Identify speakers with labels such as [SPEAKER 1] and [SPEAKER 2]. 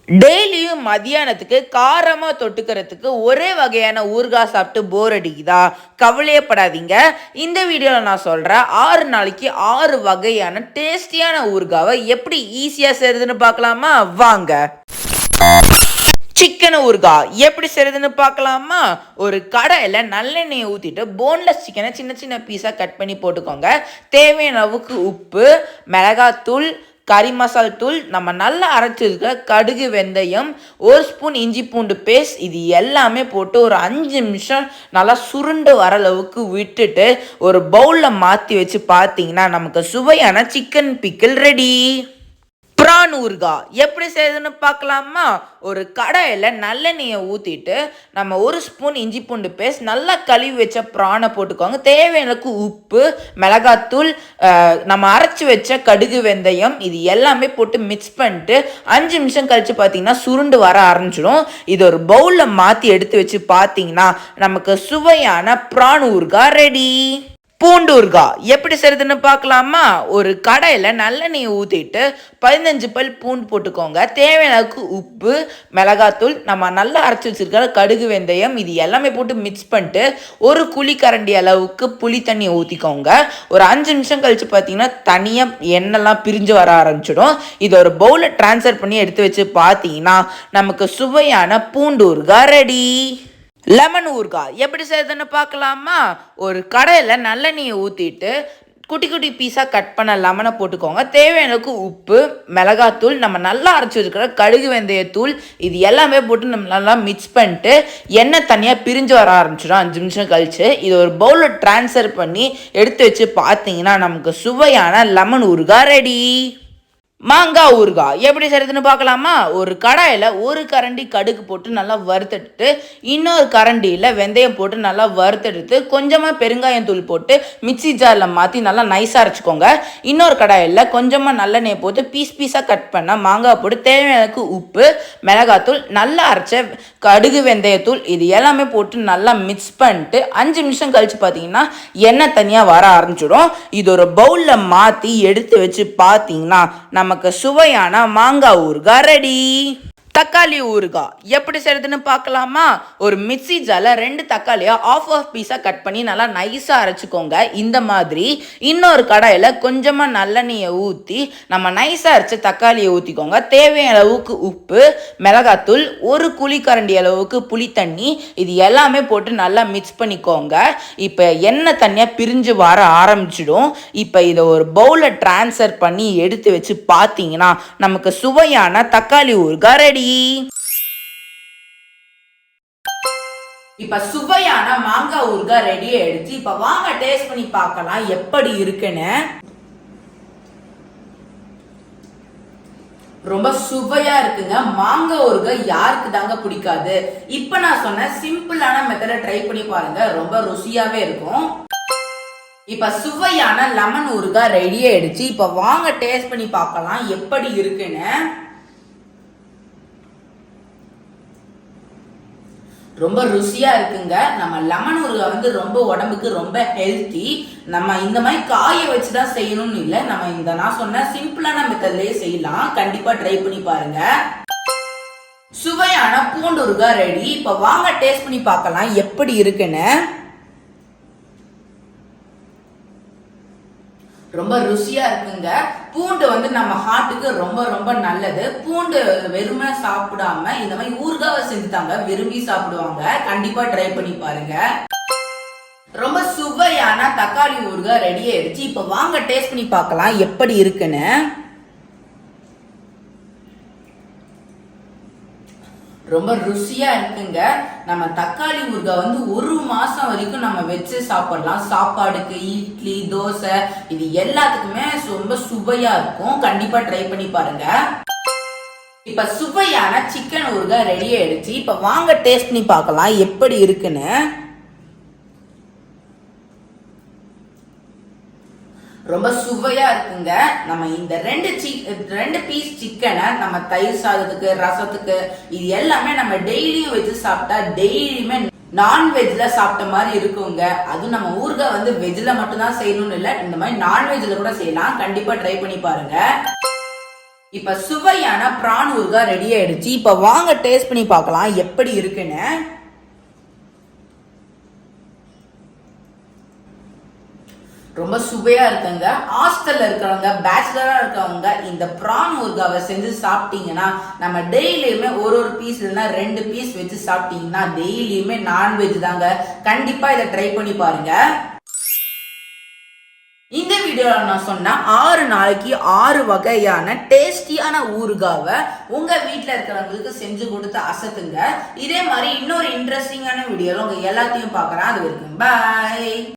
[SPEAKER 1] டெய்லியும் மதியானத்துக்கு காரமா தொட்டுக்கிறதுக்கு ஒரே வகையான ஊறுகாய் சாப்பிட்டு போர் அடிக்குதா? கவலையப்படாதீங்க. இந்த வீடியோவில் நான் சொல்கிறேன் 6 நாளைக்கு 6 வகையான டேஸ்டியான ஊறுகாவை எப்படி ஈஸியாக செய்யறதுன்னு பார்க்கலாமா? வாங்க. சிக்கன் ஊறுகாய் எப்படி செய்யறதுன்னு பார்க்கலாமா? ஒரு கடாயில் நல்லெண்ணெயை ஊற்றிட்டு போன்லெஸ் சிக்கனை சின்ன சின்ன பீஸாக கட் பண்ணி போட்டுக்கோங்க. தேவையான அளவுக்கு உப்பு, மிளகாத்தூள், கறி மசால் தூள், நம்ம நல்லா அரைச்சிருக்க கடுகு, வெந்தயம், 1 ஸ்பூன் இஞ்சி பூண்டு பேஸ்ட், இது எல்லாமே போட்டு ஒரு 5 நிமிஷம் நல்லா சுருண்டு வர அளவுக்கு விட்டுட்டு ஒரு பவுலில் மாற்றி வச்சு பார்த்தீங்கன்னா நமக்கு சுவையான சிக்கன் பிக்கிள் ரெடி. பிரான் ஊறுகாய் எப்படி செய்யுதுன்னு பார்க்கலாமா? ஒரு கடாயில் நல்லெண்ணெயை ஊற்றிட்டு நம்ம 1 ஸ்பூன் இஞ்சி பூண்டு பேஸ்ட், நல்லா கழுவி வச்ச பிரானை போட்டுக்கோங்க. தேவையானக்கு உப்பு, மிளகாத்தூள், நம்ம அரைச்சி வச்ச கடுகு, வெந்தயம், இது எல்லாமே போட்டு மிக்ஸ் பண்ணிட்டு 5 நிமிஷம் கழித்து பார்த்தீங்கன்னா சுருண்டு வர ஆரம்பிச்சிடும். இது ஒரு பவுலில் மாற்றி எடுத்து வச்சு பார்த்தீங்கன்னா நமக்கு சுவையான பிரான் ஊறுகாய் ரெடி. பூண்டு ஊறுகாய் எப்படி செய்யறதுன்னு பார்க்கலாமா? ஒரு கடாயில் நல்லெண்ணெயை ஊற்றிட்டு 15 பல் பூண்டு போட்டுக்கோங்க. தேவையான அளவுக்கு உப்பு, மிளகாத்தூள், நம்ம நல்லா அரைச்சி வச்சிருக்கிற கடுகு, வெந்தயம், இது எல்லாமே போட்டு மிக்ஸ் பண்ணிட்டு ஒரு குழிக்கரண்டி அளவுக்கு புளி தண்ணியை ஊற்றிக்கோங்க. ஒரு 5 நிமிஷம் கழித்து பார்த்தீங்கன்னா தனியாக எண்ணெய்லாம் பிரிஞ்சு வர ஆரம்பிச்சிடும். இதை ஒரு பவுலில் ட்ரான்ஸ்ஃபர் பண்ணி எடுத்து வச்சு பார்த்தீங்கன்னா நமக்கு சுவையான பூண்டு ஊறுகாய் ரெடி. லெமன் ஊறுகாய் எப்படி செய்யறதுன்னு பார்க்கலாமா? ஒரு கடாயில் நல்லெண்ணெயை ஊற்றிட்டு குட்டி குட்டி பீஸாக கட் பண்ண லெமனை போட்டுக்கோங்க. தேவையானக்கு உப்பு, மிளகாத்தூள், நம்ம நல்லா அரைச்சி வச்சுக்கிற கடுகு, வெந்தயத்தூள், இது எல்லாமே போட்டு நம்ம நல்லா மிக்ஸ் பண்ணிட்டு எண்ணெய் தனியாக பிரிஞ்சு வர ஆரம்பிச்சிடும் 5 நிமிஷம் கழிச்சு. இது ஒரு பவுலில் ட்ரான்ஸ்ஃபர் பண்ணி எடுத்து வச்சு பார்த்தீங்கன்னா நமக்கு சுவையான லெமன் ஊறுகாய் ரெடி. மாங்காய் ஊறுகாய் எப்படி செய்யறதுன்னு பார்க்கலாமா? ஒரு கடாயில் 1 கரண்டி கடுகு போட்டு நல்லா வறுத்தெடுத்து இன்னொரு கரண்டியில் வெந்தயம் போட்டு நல்லா வறுத்தெடுத்து கொஞ்சமாக பெருங்காயம் தூள் போட்டு மிக்சி ஜாரில் மாற்றி நல்லா நைஸாக அரைச்சிக்கோங்க. இன்னொரு கடாயில் கொஞ்சமாக நல்லெண்ணெய் போட்டு பீஸாக கட் பண்ண மாங்காய் போட்டு தேவையானக்கு உப்பு, மிளகாத்தூள், நல்லா அரைச்ச கடுகு, வெந்தயத்தூள், இது எல்லாமே போட்டு நல்லா மிக்ஸ் பண்ணிட்டு 5 நிமிஷம் கழித்து பார்த்தீங்கன்னா எண்ணெய் தனியாக வர ஆரம்பிச்சிடும். இது ஒரு பவுலில் மாற்றி எடுத்து வச்சு பார்த்தீங்கன்னா நமக்கு சுவையான மாங்காய் ஊறுகாய் ரெடி. தக்காளி ஊறுகாய் எப்படி செய்யறதுன்னு பார்க்கலாமா? ஒரு மிக்சி ஜாரில் 2 தக்காளியை ஆஃப் பீஸாக கட் பண்ணி நல்லா நைஸாக அரைச்சிக்கோங்க. இந்த மாதிரி இன்னொரு கடாயில் கொஞ்சமாக நல்லெண்ணெயை ஊற்றி நம்ம நைஸாக அரைச்ச தக்காளியை ஊற்றிக்கோங்க. தேவையான அளவுக்கு உப்பு, மிளகாத்தூள், 1 குழிக்கரண்டி அளவுக்கு புளி தண்ணி, இது எல்லாமே போட்டு நல்லா மிக்ஸ் பண்ணிக்கோங்க. இப்போ எண்ணெய் தனியாக பிரிஞ்சு வர ஆரம்பிச்சிடும். இப்போ இதை ஒரு பவுலில் ட்ரான்ஸ்ஃபர் பண்ணி எடுத்து வச்சு பார்த்தீங்கன்னா நமக்கு சுவையான தக்காளி ஊறுகாய் ரெடி. இப்ப சுவையான மாங்காய் ஊறுகாய் ரெடி ஆயிடுச்சு. இப்ப வாங்க டேஸ்ட் பண்ணி பார்க்கலாம் எப்படி இருக்குன்னு. ரொம்ப சுவையா இருக்குங்க. மாங்காய் ஊறுகாய் யாருக்கு தாங்க பிடிக்காது? இப்ப நான் சொன்ன சிம்பிளான மெத்தடை ட்ரை பண்ணி பாருங்க, ரொம்ப ருசியாவே இருக்கும். இப்ப சுவையான லெமன் ஊறுகாய் ரெடி ஆயிடுச்சு. இப்ப வாங்க டேஸ்ட் பண்ணி பார்க்கலாம் எப்படி இருக்குன்னு. ரொம்ப ருசியா இருக்குங்க. நம்ம லெமன் ஊறுகாய் ரொம்ப உடம்புக்கு ரொம்ப ஹெல்த்தி. நம்ம இந்த மாதிரி காய வச்சுதான் செய்யணும்னு இல்லை, நம்ம இந்த நான் சொன்ன சிம்பிளான மெத்தட்லயே செய்யலாம். கண்டிப்பா ட்ரை பண்ணி பாருங்க. சுவையான பூண்டு ஊறுகாய் ரெடி. இப்ப வாங்க டேஸ்ட் பண்ணி பார்க்கலாம் எப்படி இருக்குன்னு. ரொம்ப ருசியா இருக்குங்க. பூண்டு நம்ம ஹார்ட்டுக்கு ரொம்ப ரொம்ப நல்லது. பூண்டு வெறுமை சாப்பிடாம இந்த மாதிரி ஊறுகாவை செஞ்சுட்டாங்க, விரும்பி சாப்பிடுவாங்க. கண்டிப்பா ட்ரை பண்ணி பாருங்க. ரொம்ப சுவையான தக்காளி ஊறுகாய் ரெடி ஆயிடுச்சு. இப்ப வாங்க டேஸ்ட் பண்ணி பார்க்கலாம் எப்படி இருக்குன்னு. ரொம்ப ருசியா இருக்குங்க. நம்ம தக்காளி ஊறுகாய் 1 மாசம் வரைக்கும் நம்ம வச்சு சாப்பிடலாம். சாப்பாடுக்கு, இட்லி, தோசை, இது எல்லாத்துக்குமே ரொம்ப சுவையா இருக்கும். கண்டிப்பா ட்ரை பண்ணி பாருங்க. இப்ப சுவையான சிக்கன் ஊறுகாய் ரெடி ஆயிடுச்சு. இப்ப வாங்க டேஸ்ட் பண்ணி பார்க்கலாம் எப்படி இருக்குன்னு. ரொம்ப சுவையா இருக்குங்க. நம்ம இந்த 2 பீஸ் சிக்கனை நம்ம தயிர் சாதத்துக்கு, ரசத்துக்கு, இது எல்லாமே நம்ம டெய்லியும் வச்சு சாப்பிட்டா டெய்லியுமே நான்வெஜ்ல சாப்பிட்ட மாதிரி இருக்குங்க. அதுவும் நம்ம ஊறுகாய் வெஜ்ல மட்டும் தான் செய்யணும்னு இல்லை, இந்த மாதிரி நான்வெஜ்ல கூட செய்யலாம். கண்டிப்பா ட்ரை பண்ணி பாருங்க. இப்ப சுவையான பிரான் ஊறுகாய் ரெடி ஆயிடுச்சு. இப்ப வாங்க டேஸ்ட் பண்ணி பார்க்கலாம் எப்படி இருக்குன்னு. ரொம்ப சுவையா இருக்குங்க. ஹாஸ்டல்ல இருக்கிறவங்க, பேச்சுலரா இருக்கிறவங்க இந்த பிரான் ஊறுகாவை செஞ்சு சாப்பிட்டீங்கன்னா, நம்ம டெய்லியுமே ஒரு பீஸ் இல்லைன்னா 2 பீஸ் வச்சு சாப்பிட்டீங்கன்னா டெய்லியுமே நான்வெஜ் தாங்க. கண்டிப்பா இதை ட்ரை பண்ணி பாருங்க. இந்த வீடியோல நான் சொன்ன 6 நாளைக்கு 6 வகையான டேஸ்டியான ஊறுகாவை உங்க வீட்டுல இருக்கிறவங்களுக்கு செஞ்சு கொடுத்து அசத்துங்க. இதே மாதிரி இன்னொரு இன்ட்ரெஸ்டிங்கான வீடியோல உங்க எல்லாத்தையும் பார்க்கறேன். அது வரைக்கும் பாய்.